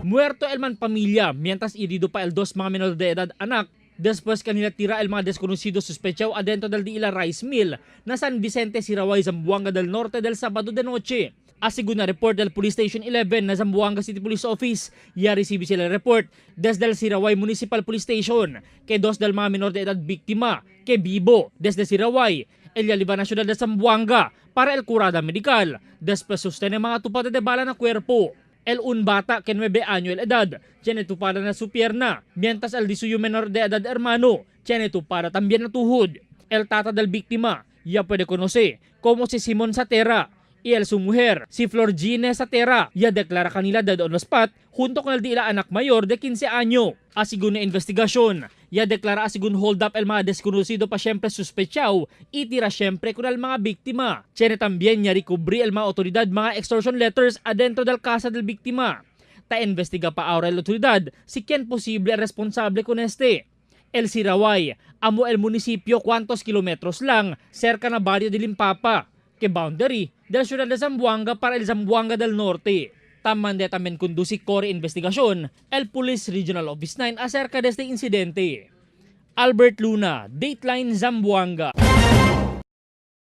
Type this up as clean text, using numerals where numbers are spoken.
Muerto el man pamilya, mientras herido pa el dos mga menor de edad anak. Después kanila tira el mga desconocidos sospechados adentro del de ila rice mill na San Vicente, Siraguay, Zamboanga del Norte del Sabado de noche. Asigun na report del Police Station 11 na Zamboanga City Police Office, ya recibe sila report desde el Siraguay Municipal Police Station que dos del mga menor de edad biktima que vivo desde Siraguay el Yaliba na syudad de Zamboanga para el curada medical. Después sustene mga tupad de bala na cuerpo. El un bata que 9 años de edad, tiene tupada na su pierna, mientras el 18 menor de edad hermano, tiene tupada también na tuhod. El tata del biktima, ya puede conocer como si Simon Satera, y el su mujer, si Florgine Satera, ya deklara kanila dead on the spot, junto con el di ila anak mayor de 15 años. Asigun na investigasyon, ya deklara asigun hold up el mga desconocido pa siyempre suspechao, itira siyempre con el mga biktima. Tiene también ya recubri el mga otoridad mga extortion letters adentro del casa del biktima. Ta investiga pa ahora el otoridad si quien posible responsable con este. El Siraguay, amo el munisipyo cuantos kilometros lang cerca na barrio de Limpapa, que boundary del ciudad de Zamboanga para el Zamboanga del Norte. Tamande también conduce core investigasyon el Police Regional Office 9 acerca de este incidente. Albert Luna, Dateline Zamboanga.